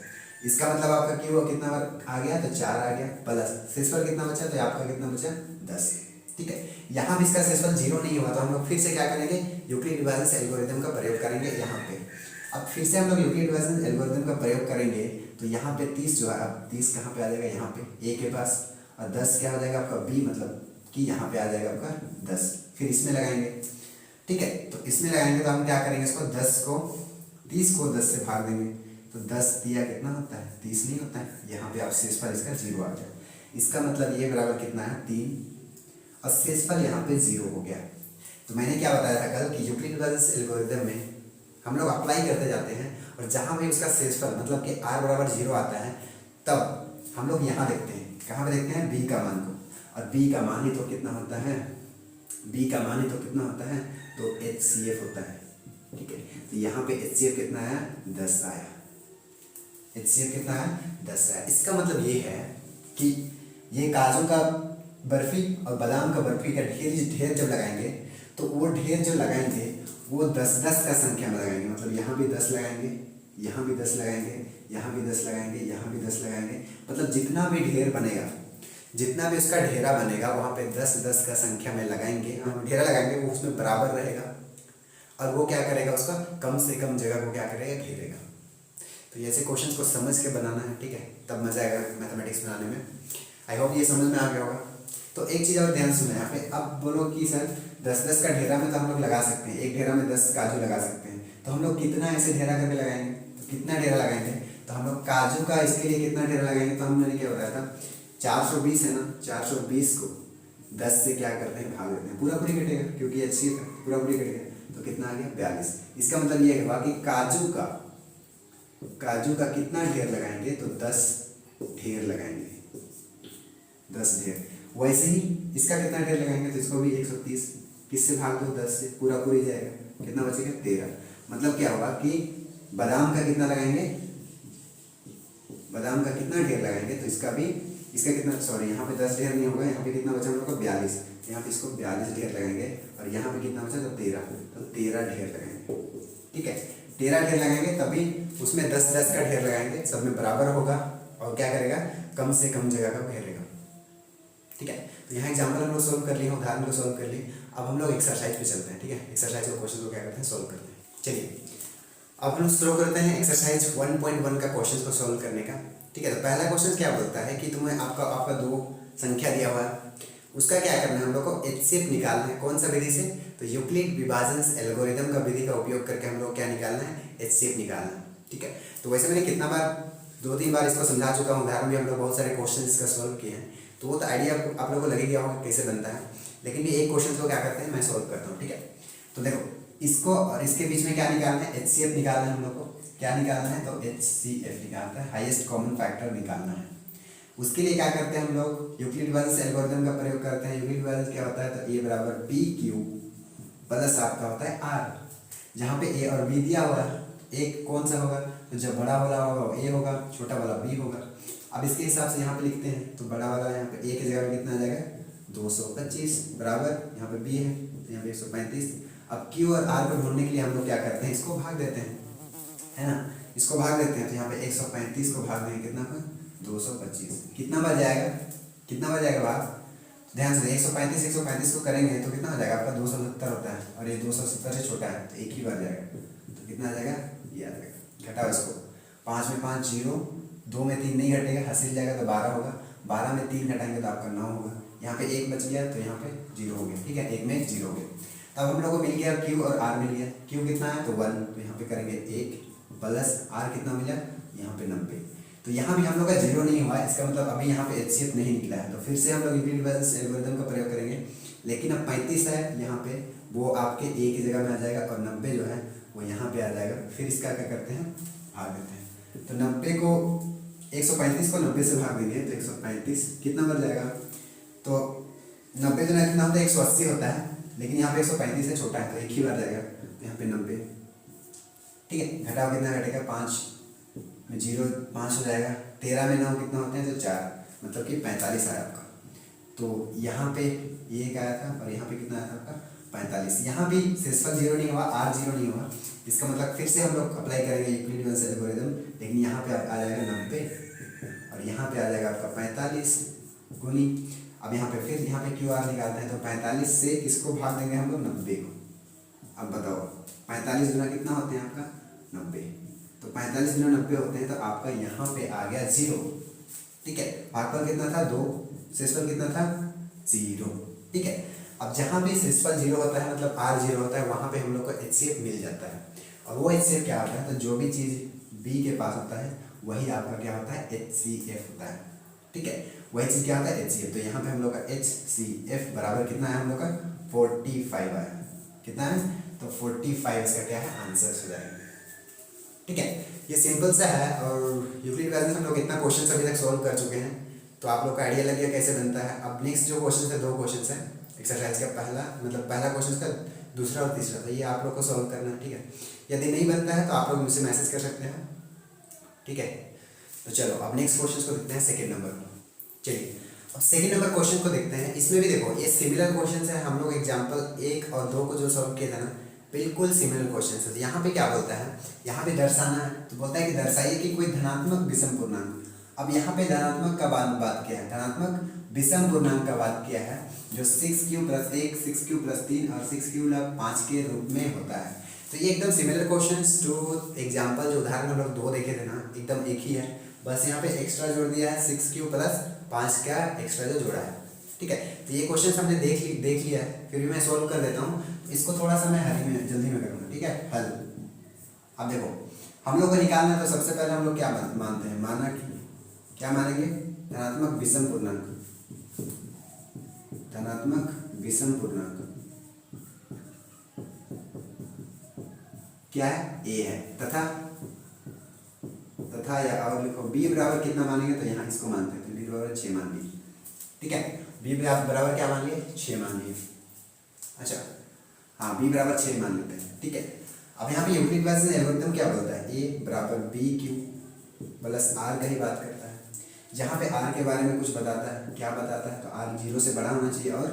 इसका मतलब आपका Q कितना बार आ गया, तो 4 आ गया, प्लस शेषफल कितना बचा, तो आपका कितना बचा 10। ठीक है, यहाँ भी इसका शेषफल 0 नहीं हुआ, तो हम लोग फिर से क्या करेंगे, यूक्लिड विभाजन एल्गोरिथम का प्रयोग करेंगे यहाँ पे। अब फिर से हम लोग यूक्लिड विभाजन एल्गोरिथम का प्रयोग करेंगे, तो यहाँ पे 30 जो है, अब 30 कहाँ पे आ जाएगा, यहाँ पे A के पास, और 10 क्या हो जाएगा आपका B, मतलब कि यहाँ पे आ जाएगा आपका 10, फिर इसमें लगाएंगे। ठीक है, तो इसमें लगाएंगे तो हम क्या करेंगे, इसको 30 को 10 से भाग देंगे, तो 10 दिया कितना होता है 30 नहीं होता है, यहाँ पे आप शेषफल इसका 0 आ गया। इसका मतलब ये बराबर कितना है 3, और शेषफल यहाँ पे 0 हो गया। तो मैंने क्या बताया था कल कि यूक्लिड विभाजन एल्गोरिथम में हम लोग अप्लाई करते जाते हैं, और जहाँ भी उसका शेषफल मतलब कि R बराबर 0 आता है, तब हम लोग यहाँ देखते हैं, कहाँ पे देखते हैं, B का मान को, और B का मान ही तो कितना होता है, B का मान ही तो कितना होता है, तो HCF होता है। ठीक है, तो यहाँ पे HCF कितना है 10 आया, HCF कितना है 10 आया। इसका मतलब ये है कि ये काजू का बर्फी और बादाम का बर्फी का ढेर जब लगाएंगे, तो वो ढेर जो लगाएंगे वो 10-10 का संख्या में लगाएंगे, मतलब यहाँ भी 10 लगाएंगे, यहाँ भी 10 लगाएंगे, यहाँ भी 10 लगाएंगे, यहाँ भी 10 लगाएंगे, मतलब जितना भी ढेर बनेगा, जितना भी उसका ढेरा बनेगा, वहाँ पे 10-10 का संख्या में लगाएंगे, हम ढेरा लगाएंगे, वो उसमें बराबर रहेगा, और वो क्या करेगा, उसका कम से कम जगह को क्या करेगा, घेरेगा। तो ऐसे क्वेश्चंस को समझ के बनाना है। ठीक है, तब मजा आएगा मैथमेटिक्स बनाने में। आई होप ये समझ में आ गया होगा। तो एक चीज़ और ध्यान सुना यहाँ पे, अब बोलो कि सर 10-10 का ढेरा में तो हम लोग लगा सकते हैं, एक ढेरा में 10 काजू लगा सकते हैं, तो हम लोग कितना ऐसे ढेरा करके लगाएंगे, तो कितना ढेरा लगाएंगे, तो हम लोग काजू का इसके लिए कितना ढेरा लगाएंगे, तो हमने क्या बताया था 420 है ना, 420 को 10 से क्या करते हैं, भाग देते हैं, पूरा पूरी कटेगा, क्योंकि HCF है, पूरा पूरी कटेगा, तो कितना आ गया 42। इसका मतलब ये हुआ कि काजू का कितना ढेर लगाएंगे, तो 10 ढेर लगाएंगे, 10 ढेर। वैसे ही इसका कितना ढेर लगाएंगे तो इसको भी 130, किससे भाग दो 10 से, पूरा पूरी जाएगा, कितना बचेगा 13। मतलब क्या होगा कि बादाम का कितना लगाएंगे, बादाम का कितना ढेर लगाएंगे तो इसका भी, इसका कितना, सॉरी यहाँ पे 10 ढेर नहीं होगा, यहाँ पे कितना बचा हम लोग का 42, यहाँ पे इसको 42 ढेर लगाएंगे और यहाँ पे कितना बचा तो 13, तो 13 ढेर लगाएंगे। ठीक है, 13 ढेर लगाएंगे तभी उसमें 10-10 का ढेर लगाएंगे, सब में बराबर होगा और क्या करेगा, कम से कम जगह का घेरेगा। ठीक है, तो यहाँ एग्जाम्पल हम लोग सोल्व कर लिए, उदाहरण को सोल्व कर लिए। अब हम लोग एक्सरसाइज पे चलते हैं। ठीक है, एक्सरसाइज के क्वेश्चन को क्या करते हैं, सोल्व करते हैं। चलिए अब हम शुरू करते हैं एक्सरसाइज 1.1 का क्वेश्चन को सोल्व करने का। ठीक है, तो पहला क्वेश्चन क्या बोलता है कि तुम्हें आपका दो संख्या दिया हुआ है, उसका क्या करना है हम लोग को, एचसीएफ निकालना है। कौन सा विधि से, तो यूक्लिड विभाजन एल्गोरिथम का विधि का उपयोग करके हम लोग क्या निकालना है, एचसीएफ निकालना है। ठीक है, तो वैसे मैंने कितना बार, 2-3 बार इसको समझा चुका हूँ, उदाहरण भी हम लोग बहुत सारे क्वेश्चन इसका सोल्व किए हैं, तो वो तो आइडिया आप लोगों को लग गया होगा कैसे बनता है। लेकिन भी एक क्वेश्चन को क्या करते हैं, मैं सोल्व करता हूँ। ठीक है, तो देखो इसको और इसके बीच में क्या निकालना है, एचसीएफ निकालना है हम लोग को। क्या निकालना है, तो एचसीएफ निकालना है, हाईएस्ट कॉमन फैक्टर निकालना है। उसके लिए क्या करते हैं हम लोग, यूक्लिड विभाजन एल्गोरिथम का प्रयोग करते हैं। यूक्लिड विभाजन क्या होता है, तो ए बराबर पी क्यू प्लस आपका होता है आर, जहाँ पे ए और बी दिया हुआ है, एक कौन सा होगा, तो जब बड़ा वाला होगा वो ए होगा, छोटा वाला बी होगा। अब इसके हिसाब से यहाँ पे लिखते हैं, तो बड़ा वाला यहाँ पे ए की जगह पे कितना आ जाएगा 225 बराबर, यहाँ पे बी है तो यहाँ पे 135। अब क्यू और आर को ढूंढने के लिए हम लोग क्या करते हैं, इसको भाग देते हैं, है ना, इसको भाग देते हैं। तो यहाँ पे 135 को भाग देंगे कितना पर 225, कितना बार जाएगा, कितना बार जाएगा भाग, ध्यान से 135 को करेंगे तो कितना हो जाएगा आपका 270 होता है, और ये 270 से छोटा है तो एक ही बार जाएगा, तो कितना आ जाएगा, ये आ जाएगा। घटाओ इसको, 5 में 5 0, 2 में 3 नहीं घटेगा, हंसिल जाएगा तो 12 होगा, 12 में 3 घटाएंगे तो आपका 9 होगा, यहाँ पे 1 बच गया तो यहाँ पे 0 हो गया। ठीक है, 1 में 0 हो गया। तब हम लोग को मिल गया क्यू और आर मिल गया। क्यू कितना है तो 1, तो यहाँ पे करेंगे 1 प्लस आर कितना मिला, यहाँ पे 90। तो यहाँ भी हम लोग का 0 नहीं हुआ, इसका मतलब अभी यहाँ पे एचसीएफ नहीं निकला है, तो फिर से हम लोग यूक्लिड विभाजन एल्गोरिथम का प्रयोग करेंगे। लेकिन अब 35 है यहाँ पे, वो आपके ए की जगह में आ जाएगा और 90 जो है वो यहाँ पे आ जाएगा। फिर इसका क्या करते हैं, भाग देते हैं। तो 90 को 135 को 90 से भाग देंगे तो 135 कितना बन जाएगा, तो 90 जो कितना होता है 180 होता है, लेकिन यहाँ पे 135 से छोटा है तो एक ही बार जाएगा, तो यहाँ पे 90। ठीक है, घटाओ कितना घटेगा, 5 में 0 5 हो जाएगा, 13 में 9 कितना होते हैं तो 4, मतलब कि 45 आया आपका। तो यहाँ पे ये एक आया था और यहाँ पे कितना आया था आपका 45। यहाँ भी शेषफल 0 नहीं हुआ, आर 0 नहीं हुआ, इसका मतलब फिर से हम लोग अप्लाई करेंगे यूक्लिड विभाजन एल्गोरिथम। लेकिन यहाँ पे आ जाएगा 90 और यहाँ पे आ जाएगा आपका 45 गुनी। अब यहाँ पे फिर यहाँ पे क्यू आर निकालते हैं, तो 45 से किसको भाग देंगे हम लोग 90 को। अब बताओ 45 गुना कितना होते हैं आपका 90, तो 45 गुना 90 होते हैं, तो आपका यहाँ पे आ गया 0। ठीक है, भागफल कितना था 2, शेषफल कितना था 0। ठीक है, अब जहाँ भी शेषफल 0 होता है मतलब आर 0 होता है, वहाँ पे हम लोग को एचसीएफ मिल जाता है। और वो एचसीएफ क्या होता है, तो जो भी चीज़ बी के पास होता है वही आपका क्या होता है एचसीएफ होता है। ठीक है, वही चीज़ क्या होता है एचसीएफ। तो यहाँ पे हम लोग का एचसीएफ बराबर कितना है, हम लोग का 45 आया। कितना है, तो 45 इसका क्या है आंसर हो जाएगा। ठीक है, ये सिंपल सा है और यूक्लिड विभाजन हम लोग इतना क्वेश्चन अभी तक सॉल्व कर चुके हैं, तो आप लोग का आइडिया लग गया कैसे बनता है। अब नेक्स्ट जो क्वेश्चन है, 2 क्वेश्चन है एक्सरसाइज का, पहला क्वेश्चन का दूसरा और तीसरा, तो ये आप लोग को सॉल्व करना है। ठीक है, यदि नहीं बनता है तो आप लोग मुझसे मैसेज कर सकते हैं। ठीक है, तो चलो अब नेक्स्ट क्वेश्चन को देखते हैं, सेकेंड नंबर को। चलिए अब सेकेंड नंबर क्वेश्चन को देखते हैं। इसमें भी देखो ये सिमिलर क्वेश्चन है, हम लोग एग्जाम्पल 1 और 2 को जो सॉल्व किया था ना, बिल्कुल सिमिलर क्वेश्चन है। यहाँ पे क्या बोलता है, यहाँ पे दर्शाना है, तो बोलता है कि दर्शाइए कि कोई धनात्मक विषम पूर्णांक। अब यहाँ पे धनात्मक का बात किया है, धनात्मक विषम पूर्णांक का बात किया है, जो 6q + 1, 6q + 3 और 6q + 5 के रूप में होता है। तो ये एकदम सिमिलर क्वेश्चन टू एग्जाम्पल जो उदाहरण हम लोग 2 देखे थे ना, एकदम एक ही है, बस यहाँ पे एक्स्ट्रा जोड़ दिया है 6q + 5 का एक्स्ट्रा जो जोड़ा है। ठीक है, तो ये क्वेश्चन हमने देख लिया है, फिर भी मैं सोल्व कर देता हूँ। इसको थोड़ा सा मैं जल्दी में करूँगा। ठीक है, हल। अब देखो हम लोग को निकालना है, तो सबसे पहले हम लोग क्या मानते हैं, क्या मानेंगे, धनात्मक विषम पूर्णांक। धनात्मक विषम पूर्णांक क्या है, ए है, तथा या और लिखो b बराबर कितना मानेंगे, तो यहाँ इसको मानते हैं, तो b बराबर 6 मान ली। ठीक है। b बराबर क्या मान लिए, 6 मान लिए। अच्छा हाँ, b बराबर 6 मान लेते हैं, ठीक है। अब यहाँ पे यूक्लिड डिवीजन एल्गोरिथम क्या बोलता है, a बराबर b क्यू प्लस r का ही बात करता है। जहाँ पे r के बारे में कुछ बताता है, क्या बताता है, तो r 0 से बड़ा होना चाहिए और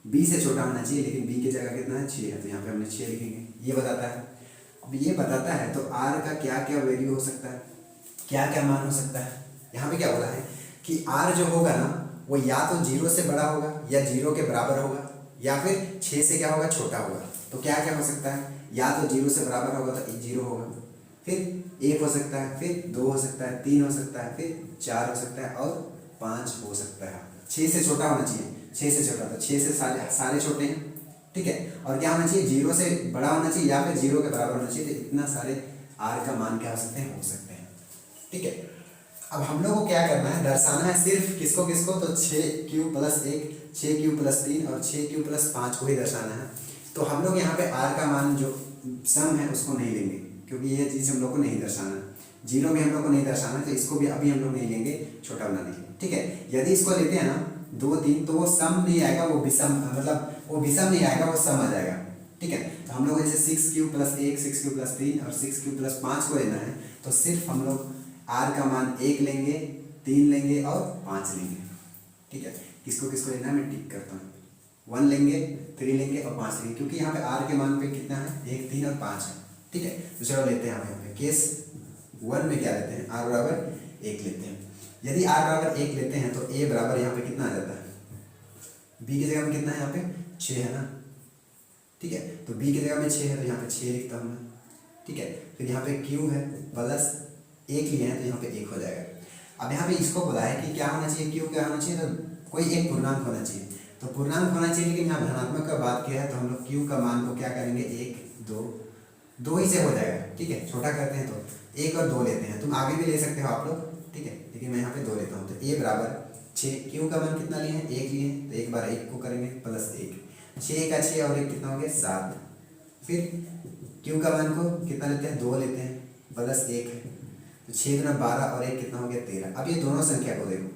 b से छोटा होना चाहिए, लेकिन b की जगह कितना है, 6 है, तो यहाँ पे हमने 6 लिखेंगे, ये बताता है। अब ये बताता है तो r का क्या क्या वैल्यू हो सकता है, क्या क्या मान हो सकता है। यहाँ पे क्या बोला है कि r जो होगा ना वो या तो 0 से बड़ा होगा या 0 के बराबर होगा या फिर 6 से क्या होगा, छोटा होगा। तो क्या क्या हो सकता है, या तो 0 से बराबर होगा तो 0 होगा, फिर 1 हो सकता है, फिर 2 हो सकता है, 3 हो सकता है, फिर 4 हो सकता है और 5 हो सकता है। 6 से छोटा होना चाहिए, 6 से छोटा, तो 6 से सारे छोटे हैं, ठीक है। और क्या होना चाहिए, 0 से बड़ा होना चाहिए या फिर 0 के बराबर होना चाहिए। तो इतना सारे r का मान क्या हो सकते हैं, हो सकते हैं, ठीक है। अब हम लोग को क्या करना है, दर्शाना है सिर्फ किसको किसको, तो 6q प्लस 1, 6q प्लस 3 और 6q प्लस 5 को ही दर्शाना है। तो हम लोग यहाँ पे r का मान जो सम है उसको नहीं लेंगे, क्योंकि ये चीज़ हम लोग को नहीं दर्शाना, 0 भी हम लोग को नहीं दर्शाना, तो इसको भी अभी हम लोग नहीं लेंगे, छोटा बना देंगे, ठीक है। यदि इसको लेते हैं ना 2 3, तो वो सम नहीं आएगा, वो विषम, मतलब वो विषम नहीं आएगा, वो सम आ जाएगा, ठीक है। तो हम लोग जैसे 6q प्लस 1, 6q प्लस 3 और 6q प्लस 5 को लेना है, तो सिर्फ हम लोग r का मान 1 लेंगे, 3 लेंगे और 5 लेंगे, ठीक है। किसको किसको लेना है मैं टिक करता हूँ, 1 लेंगे, 3 लेंगे और 5 लेंगे, क्योंकि यहाँ पे r के मान पे कितना है, 1 3 और 5 है, ठीक है। तो चलो लेते हैं यहाँ पे केस 1 में क्या लेते हैं, r बराबर 1 लेते हैं। यदि r बराबर 1 लेते हैं तो a बराबर यहाँ पे कितना आ जाता है, b की जगह में कितना है, यहाँ पे 6 है ना, ठीक है। तो b की जगह में 6 है, तो यहाँ पे 6 लिखता हूँ मैं, ठीक है। फिर यहाँ पे q है प्लस 1 लिए हैं, तो यहाँ पे 1 हो जाएगा। अब यहाँ पे इसको बोला है कि क्या होना चाहिए, q क्या होना चाहिए, तो कोई एक पूर्णांक होना चाहिए, तो पूर्णांक होना चाहिए, लेकिन यहाँ धनात्मक का बात किया है, तो हम लोग q का मान को क्या करेंगे, 1 2 ही से हो जाएगा, ठीक है। छोटा करते हैं तो 1 और 2 लेते हैं, तुम आगे भी ले सकते हो आप लोग, ठीक है, लेकिन मैं यहाँ पे 2 लेता हूँ। तो a बराबर 6, q का मान कितना लिए हैं, 1 लिए हैं, तो एक बार 1 को करेंगे प्लस 1, 6 का 6 और 1 कितना हो गया, 7। फिर q का मान को कितना लेते हैं, 2 लेते हैं, प्लस 1 है, तो 6 गुना 12 और 1 कितना हो गया, 13। अब ये दोनों संख्या को देखो,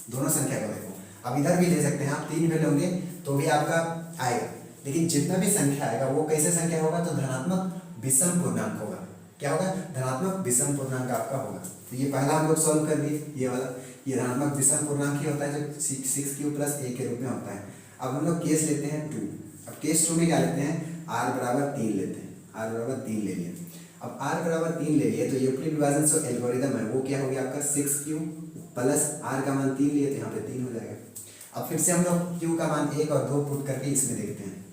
दोनों संख्या को देखो, अब इधर भी ले सकते हैं आप, 3 भी लोगे तो भी आपका आएगा, लेकिन जितना भी संख्या आएगा वो कैसे संख्या होगा, तो धनात्मक विषम पूर्णांक होगा। क्या होगा, धनात्मक विषम पूर्णांक आपका होगा। तो ये पहला हम लोग सॉल्व कर दिए, ये वाला, ये धनात्मक विषम पूर्णांक ही होता है जो 6q प्लस 1 के रूप में होता है। अब हम लोग केस लेते हैं 2। अब केस 2 में क्या लेते हैं, r बराबर 3 लेते हैं, r बराबर 3 ले लिए। अब r बराबर 3 ले लिए, तो यूक्लिड विभाजन से एल्गोरिथम है वो क्या हो गया आपका, 6q प्लस r का मान 3 लिए, तो यहाँ पे 3 हो जाएगा। अब फिर से हम लोग q का मान 1 और 2 पुट करके इसमें देखते हैं,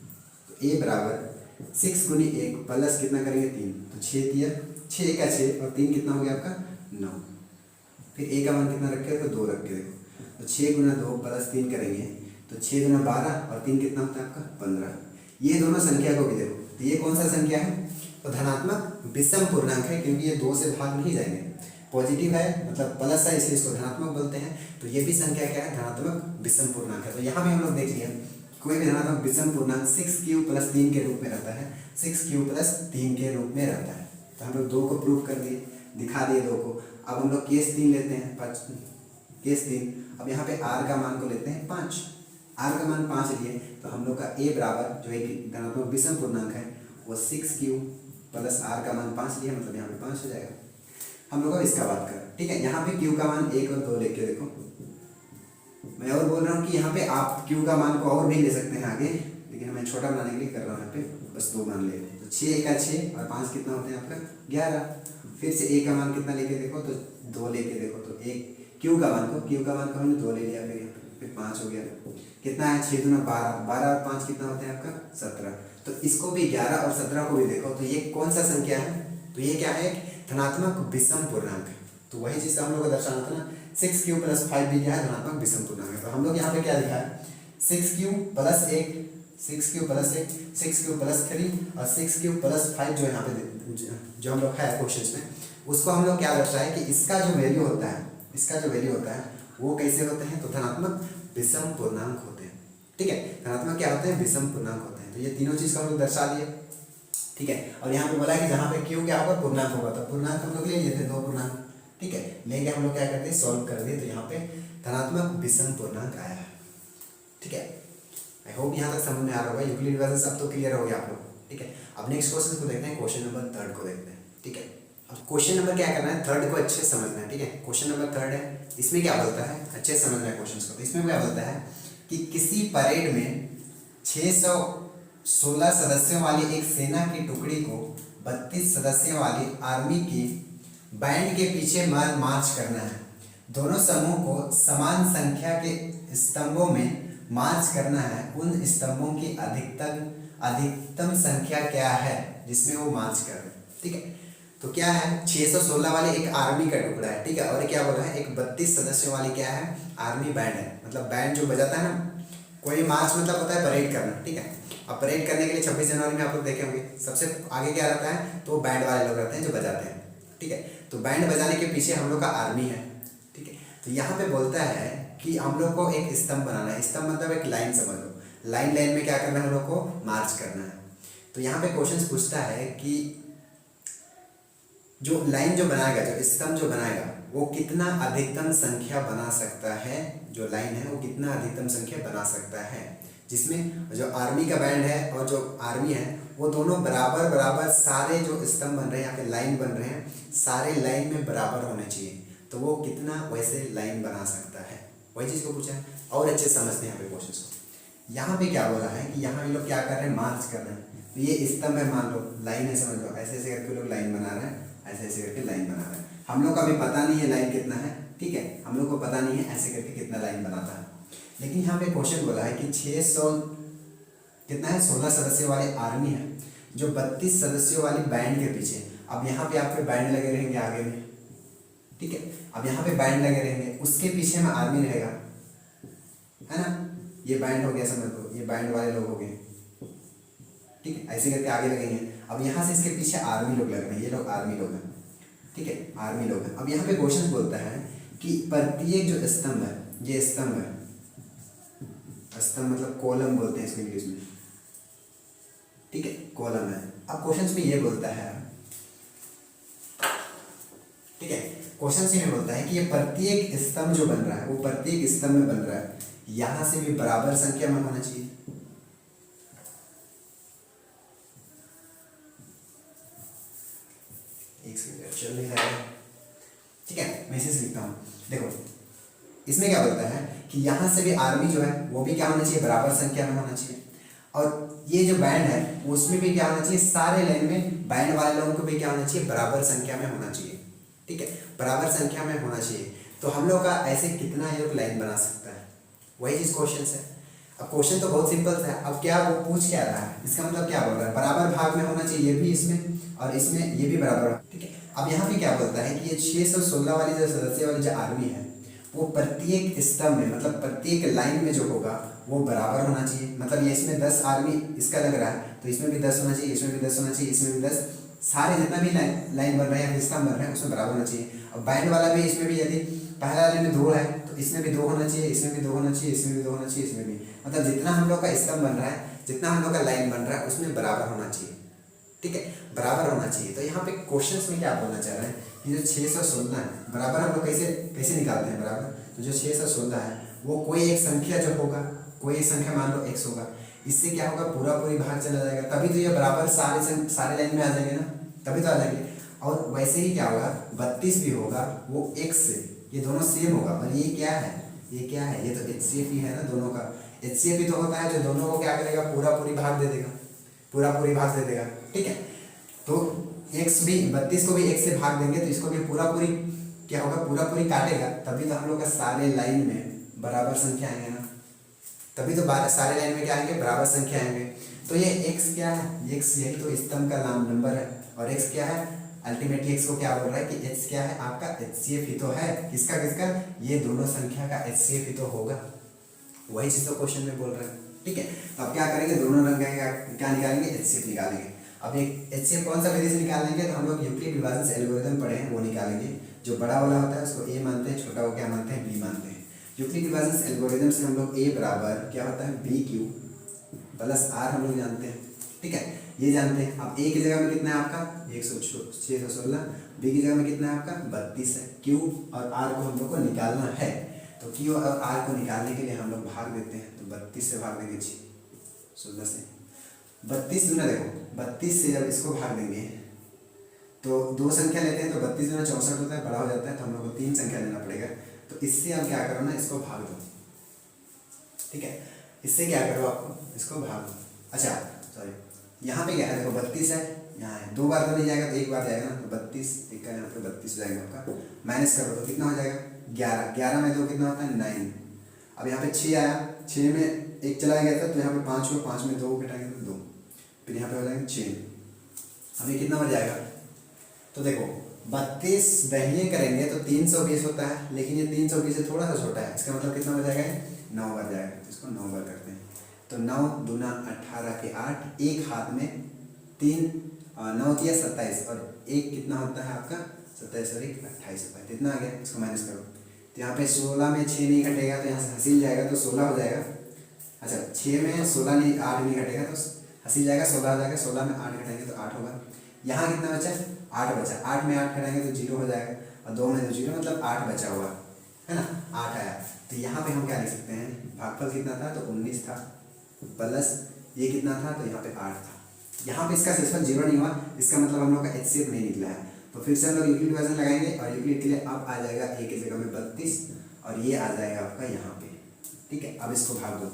तो a बराबर 6 गुनी 1 प्लस कितना करेंगे 3, तो 6 दिया, 6 का 6 और 3 कितना हो गया आपका 9। फिर a का मान कितना रखे हो, तो 2 रख के देखो, तो 6 गुना 2 प्लस 3 करेंगे, तो 6 गुना 12 और 3 कितना होता है आपका 15। ये दोनों संख्या को भी देखो, तो ये कौन सा संख्या है, तो धनात्मक विषम पूर्णांक है, क्योंकि ये 2 से भाग नहीं जाएंगे, पॉजिटिव है मतलब प्लस है, इसलिए इसको धनात्मक बोलते हैं। तो ये भी संख्या क्या है, धनात्मक विषम पूर्णांक है। तो यहाँ भी हम लोग देख लिया, कोई भी धनात्मक विषम पूर्णांक 6q प्लस 3 के रूप में रहता है, 6q प्लस 3 के रूप में रहता है। तो हम लोग 2 को प्रूव कर दिए, दिखा दिए 2 को। अब हम लोग केस 3 लेते हैं, केस 3। अब यहाँ पे r का मान को लेते हैं 5, r का मान 5 लिए, तो हम लोग का a बराबर जो एक धनात्मक विषम पूर्णांक है वो 6q प्लस r का मान 5 लिया, मतलब यहाँ पे 5 हो जाएगा। हम लोग अब इसका बात करें, ठीक है। यहाँ पे q का मान 1 और 2 लेके देखो, मैं और बोल रहा हूँ कि यहाँ पे आप q का मान को और भी ले सकते हैं आगे, लेकिन मैं छोटा बनाने के लिए कर रहा हूँ, यहाँ पे बस 2 मान ले। तो 6 का 6 और 5 कितना होते हैं आपका 11। फिर से a का मान कितना लेके देखो, तो 2 लेके देखो, तो एक q का मान को हमने 2 ले लिया, फिर यहाँ पे 5 हो गया, कितना है 6 दूना 12, 12 और 5 कितना होता है आपका 17। तो इसको भी 11 और 17 को भी देखो, तो ये कौन सा संख्या है, तो ये क्या है, धनात्मक विषम पूर्णांक है। तो वही चीज़ हम लोग को दर्शाना था ना, 6q प्लस 5 भी क्या है, धनात्मक विषम पूर्णांक है। तो हम लोग यहाँ पे क्या लिखा है, 6q plus 1, 6q plus 1, 6q plus 3 और 6q प्लस 5 जो यहाँ पे जो हम लोग है क्वेश्चन में, उसको हम लोग क्या दर्शाए कि इसका जो वैल्यू होता है, इसका जो वैल्यू होता है वो कैसे होते हैं, तो धनात्मक विषम पूर्णांक होते हैं, ठीक है। धनात्मक क्या होते हैं, विषम पूर्णांक होते हैं। तो ये तीनों चीज़ को हम लोग दर्शा दिए, ठीक है। और यहाँ पे बोला है कि जहाँ पे q क्या होगा, पूर्णांक होगा, तो पूर्णांक हम लोग ले लिए थे 2 पूर्णांक, ठीक है। लेके हम लोग क्या करते हैं, सॉल्व कर दिए, तो यहाँ पे धनात्मक विषम पूर्णांक आया है। ठीक है, आई होप यहाँ तक समझ में आ रहा होगा। यूक्लिड डिवीजन अब तो क्लियर हो गया आप लोग। ठीक है, अब नेक्स्ट क्वेश्चन को देखते हैं, क्वेश्चन नंबर 3 को देखते हैं। ठीक है, अब क्वेश्चन नंबर क्या करना है, 3 को अच्छे से समझना है। ठीक है, क्वेश्चन नंबर 3 है, इसमें क्या बोलता है, अच्छे से समझना है क्वेश्चन को। इसमें क्या बोलता है कि किसी परेड में 616 सदस्यों वाली एक सेना की टुकड़ी को 32 सदस्यों वाली आर्मी की बैंड के पीछे मार्च करना है। दोनों समूह को समान संख्या के स्तंभों में मार्च करना है। उन स्तंभों की अधिकतम संख्या क्या है जिसमें वो मार्च कर रहे हैं। ठीक है, तो क्या है, 616 वाले एक आर्मी का टुकड़ा है। ठीक है, और क्या बोल रहा है, एक 32 सदस्यों वाली क्या है, आर्मी बैंड है। मतलब बैंड जो बजाता है ना, कोई मार्च मतलब होता है परेड करना। ठीक है, अब परेड करने के लिए 26 जनवरी में आप लोग देखे होंगे, सबसे आगे क्या रहता है, तो बैंड वाले लोग रहते हैं जो बजाते हैं। ठीक है, तो बैंड बजाने के पीछे हम लोग का आर्मी है। ठीक है, तो यहाँ पे बोलता है कि हम लोग को एक स्तंभ बनाना है। स्तंभ मतलब एक लाइन समझ लो, लाइन में क्या करना है, हम लोग को मार्च करना है। तो यहाँ पे क्वेश्चन पूछता है कि जो लाइन जो बनाएगा, जो स्तंभ जो बनाएगा, वो कितना अधिकतम संख्या बना सकता है। जो लाइन है वो कितना अधिकतम संख्या बना सकता है, जिसमें जो आर्मी का बैंड है और जो आर्मी है वो दोनों बराबर सारे जो स्तंभ बन रहे हैं, यहाँ पे लाइन बन रहे हैं, सारे लाइन में बराबर होने चाहिए। तो वो कितना वैसे लाइन बना सकता है, वही चीज़ को पूछा है। और अच्छे समझते हैं यहाँ पे क्वेश्चन को। यहाँ पे क्या बोला है कि यहाँ ये लोग क्या कर रहे हैं, मार्च कर रहे हैं। तो ये स्तंभ है, मान लो लाइन है, समझ लो ऐसे ऐसे करके लोग लाइन बना रहे हैं, ऐसे ऐसे करके लाइन बना रहे हैं। हम लोग का अभी पता नहीं है लाइन कितना है। ठीक है, हम लोग को पता नहीं है ऐसे करके कितना लाइन बनाता है। लेकिन यहाँ पे क्वेश्चन बोला है कि 600 कितना है, 16 सदस्यों वाली आर्मी है जो 32 सदस्यों वाली बैंड के पीछे। अब यहाँ पे आपके बैंड लगे रहेंगे आगे में। ठीक है, अब यहाँ पे बैंड लगे रहेंगे, उसके पीछे में आर्मी रहेगा, है ना। ये बैंड हो गया, समझ लो ये बैंड वाले लोग हो गए। ठीक है, ऐसे करके आगे लगेंगे। अब यहाँ से इसके पीछे आर्मी लोग लग रहे हैं, ये लोग आर्मी लोग हैं। ठीक है, आर्मी लोग हैं। अब यहाँ पे क्वेश्चन बोलता है कि प्रत्येक जो स्तंभ है, ये स्तंभ है, स्तंभ मतलब कॉलम बोलते हैं इसको इंग्लिश में। ठीक है, कॉलम है। अब क्वेश्चन में ये बोलता है, ठीक है, क्वेश्चन में बोलता है कि ये प्रत्येक स्तंभ जो बन रहा है वो प्रत्येक स्तंभ में बन रहा है, यहां से भी बराबर संख्या में होना चाहिए। एक सेकंड चल नहीं रहा है। ठीक है, मैं इसे लिखता हूं। देखो इसमें क्या बोलता है कि यहां से भी आर्मी जो है वो भी क्या होना चाहिए, बराबर संख्या में होना चाहिए। और ये जो बैंड है उसमें भी क्या होना चाहिए, सारे लाइन में बैंड वाले लोगों को भी क्या होना चाहिए, बराबर संख्या में होना चाहिए। ठीक है, बराबर संख्या में होना चाहिए। तो हम लोग का ऐसे कितना ये लाइन बना सकता है, वही चीज क्वेश्चन है। अब क्वेश्चन तो बहुत सिंपल है। अब क्या वो पूछ क्या रहा है, इसका मतलब क्या बोल रहा है, बराबर भाग में होना चाहिए, ये भी इसमें और इसमें ये भी बराबर। ठीक है, अब यहाँ पे क्या बोलता है कि ये 616 वाली जो सदस्य वाली जो आर्मी है वो प्रत्येक स्तंभ में मतलब प्रत्येक लाइन में जो होगा वो बराबर होना चाहिए। मतलब ये इसमें 10 आर्मी इसका लग रहा है तो इसमें भी 10 होना चाहिए, इसमें भी 10 होना चाहिए, इसमें भी 10, सारे जितना भी लाइन बन रहे हैं, स्तंभ बन रहे हैं उसमें बराबर होना चाहिए। अब बैंड वाला भी इसमें भी यदि पहला लाइन में 2 है तो इसमें भी 2 होना चाहिए, इसमें भी 2 होना चाहिए, इसमें भी 2 होना चाहिए, इसमें भी। मतलब जितना हम लोग का स्तंभ बन रहा है, जितना हम लोग का लाइन बन रहा है उसमें बराबर होना चाहिए। ठीक है, बराबर होना चाहिए। तो यहाँ पे क्वेश्चन में क्या बोलना चाह रहे हैं कि जो 616 है बराबर हम लोग कैसे निकालते हैं बराबर। तो जो 616 है वो कोई एक संख्या जो होगा, कोई एक संख्या मान लो x होगा, इससे क्या होगा पूरी भाग चला जाएगा, तभी तो ये बराबर सारे लाइन में आ जाएंगे ना, तभी तो आ जाएंगे। और वैसे ही क्या होगा, 32 भी होगा वो x से, ये दोनों सेम होगा। और ये क्या है, ये क्या है, ये तो HCF ही है ना, दोनों का HCF ही तो होता है जो दोनों को क्या करेगा, पूरी भाग दे देगा, पूरी भाग दे देगा। ठीक है, तो x भी 32 को भी x से भाग देंगे तो इसको भी पूरी क्या होगा, पूरी काटेगा, तभी तो हम लोग का सारे लाइन में बराबर संख्या आएंगे ना, तभी तो सारे लाइन में क्या आएंगे, बराबर संख्या आएंगे। तो ये x क्या है, x यही तो स्तंभ का नाम नंबर है। और x क्या है, अल्टीमेटली x को क्या बोल रहा है कि h क्या है आपका, HCF ही तो है। किसका, ये दोनों संख्या का HCF ही तो होगा, वही चीज तो क्वेश्चन में बोल रहे हैं। ठीक है, तो अब क्या करेंगे, दोनों रंग क्या निकालेंगे, HCF निकालेंगे। अब एक HCF कौन सा विधि से निकालेंगे, तो हम लोग यूक्लिड विभाजन से एल्गोरिथम पढ़े हैं वो निकालेंगे। जो बड़ा वाला होता है उसको a मानते हैं, छोटा को क्या मानते हैं, b मानते हैं। यूक्लिड विभाजन से एल्गोरिथम से हम लोग a बराबर क्या होता है, BQ प्लस r हम लोग जानते हैं। ठीक है, ये जानते हैं। अब a की जगह में कितना है आपका 616, b की जगह में कितना है आपका 32 है। q और r को हम लोग को निकालना है, तो q और r को निकालने के लिए हम लोग भाग देते हैं। तो 32 से भाग देंगे 16 से 32 दूना देखो 32 से जब इसको भाग देंगे तो दो संख्या लेते हैं तो 32 दूना 64 होता है, बड़ा हो जाता है, तो हम लोग को 3 संख्या लेना पड़ेगा। तो इससे आप क्या करो ना, इसको भाग दो, ठीक है, इससे क्या करो आपको इसको भाग दो। अच्छा सॉरी यहाँ पे क्या है देखो 32 है, यहाँ है, 2 बार तो नहीं जाएगा तो 1 बार जाएगा ना, तो 32 एक का यहाँ पे 32 हो जाएगा आपका, माइनस करो तो कितना हो जाएगा 11, 11 में 2 कितना होता है 9। अब यहाँ पे 6 आया, 6 में 1 चला गया था तो यहाँ पे 5 हुआ, 5 में 2 घटाएंगे तो 2, फिर यहाँ पे हो जाएगा 6। अब ये कितना बन जाएगा, तो देखो 32 दाहिने करेंगे तो 320 होता है, लेकिन ये 320 से थोड़ा सा छोटा है, इसका मतलब कितना बन जाएगा 9 बन जाएगा, तो इसको 9 बार करते हैं। तो 9 दूना 18 के 8, एक हाथ में 3 9 किया 27 और एक कितना होता है आपका 27 और 1 28 होता है, तो इतना आ गया, इसको माइनस करो। तो यहाँ पे 16 में 6 नहीं घटेगा तो यहाँ से हसील जाएगा तो 16 हो जाएगा। अच्छा 6 में 16 नहीं 8 नहीं घटेगा तो हसील जाएगा 16 हो जाएगा, 16 में 8 घटाएंगे तो 8 होगा। यहाँ कितना बचा 8 बचा, 8 में 8 घटाएंगे तो 0 हो जाएगा और 2 में तो 0 मतलब 8 बचा हुआ है ना, 8 आया। तो यहाँ पे हम क्या लिख सकते हैं, भागफल कितना था तो 19 था प्लस ये कितना था तो यहाँ पे 8 था। यहाँ पे इसका शेषफल 0 नहीं हुआ, इसका मतलब हम लोग का HCF नहीं निकला है। तो फिर से हम लोग यूक्लिड डिवीजन लगाएंगे और यूक्लिड के लिए अब आ जाएगा a की जगह में 32 और ये आ जाएगा आपका यहाँ पे, ठीक है। अब इसको भाग दो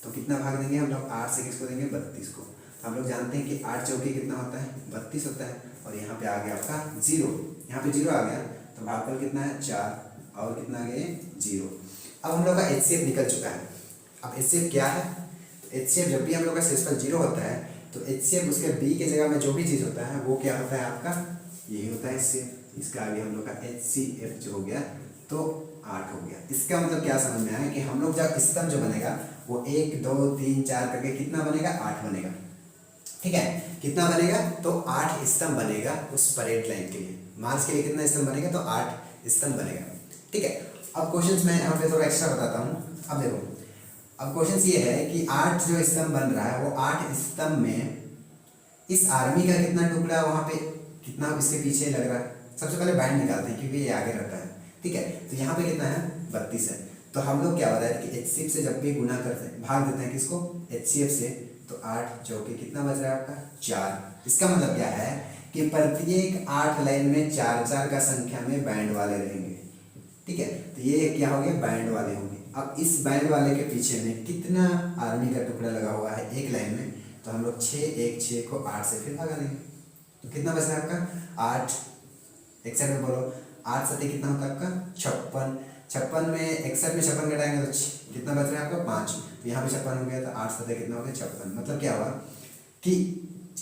तो कितना भाग देंगे हम लोग, 8 से किसको देंगे 32 को। हम लोग जानते हैं कि 8 चौके कितना होता है 32 होता है और यहाँ पे आ गया आपका 0, यहाँ पे 0 आ गया तो भागफल कितना है 4 और कितना आ गया 0। अब हम लोग का HCF निकल चुका है। अब HCF क्या है, HCF जब भी हम लोग का शेषफल 0 होता है तो HCF उसके b के जगह में जो भी चीज़ होता है वो क्या होता है आपका, यही होता है HCF। इसका आगे हम लोग का HCF जो हो गया तो 8 हो गया। इसका मतलब क्या समझ में आया कि हम लोग जब स्तंभ जो बनेगा वो 1 2 3 4 करके कितना बनेगा 8 बनेगा, ठीक है। कितना बनेगा तो 8 स्तंभ बनेगा उस परेड लाइन के लिए, मार्च के लिए कितना स्तंभ बनेगा तो 8 स्तंभ बनेगा, ठीक है। अब क्वेश्चंस में यहाँ पे थोड़ा एक्स्ट्रा बताता हूँ। अब देखो अब क्वेश्चन ये है कि 8 जो स्तंभ बन रहा है वो 8 स्तंभ में इस आर्मी का कितना टुकड़ा वहाँ पे कितना इसके पीछे लग रहा है। सबसे पहले बैंड निकालते हैं क्योंकि ये आगे रहता है, ठीक है। तो यहाँ पे कितना है 32 है। तो हम लोग क्या बताया कि HCF से जब भी गुना करते हैं भाग देते हैं किसको HCF से, तो 8 चौके कितना बच रहा है आपका 4। इसका मतलब क्या है कि प्रत्येक 8 लाइन में 4 4 का संख्या में बैंड वाले रहेंगे, ठीक है। तो ये क्या हो गया बैंड वाले होंगे। अब इस बैंड वाले के पीछे में कितना आर्मी का टुकड़ा लगा हुआ है एक लाइन में, तो हम लोग 6 1 6 को 8 से फिर भागा देंगे तो कितना बच रहा है आपका 8। एक साइड में बोलो 8 सत्ते कितना होता है आपका 56। 56 में एक साइड में 56 घटाएंगे तो कितना बच रहा है आपका 5। तो यहाँ पे 56 हो गया तो 8 सत्ते कितना हो गया 56। मतलब क्या हुआ कि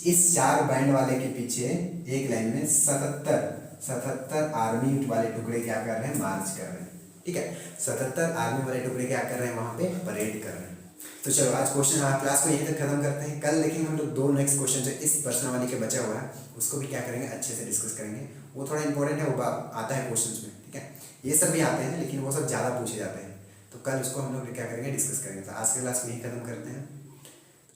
इस 4 बैंड वाले के पीछे एक लाइन में 77 आर्मी वाले टुकड़े क्या कर रहे हैं मार्च कर रहे हैं, ठीक है। 77 आर्मी वाले टुकड़े क्या कर रहे हैं वहाँ पे परेड कर रहे हैं। तो चलो आज क्वेश्चन क्लास को यहीं तक खत्म करते हैं। कल देखेंगे हम लोग 2 नेक्स्ट क्वेश्चन जो इस प्रश्नावली के बचा हुआ है उसको भी क्या करेंगे अच्छे से डिस्कस करेंगे। वो थोड़ा इंपॉर्टेंट है, वो आता है क्वेश्चन में, ठीक है। ये सब भी आते हैं लेकिन वो सब ज़्यादा पूछे जाते हैं, तो कल उसको हम लोग क्या करेंगे डिस्कस करेंगे। तो आज के क्लास को यहीं खत्म करते हैं।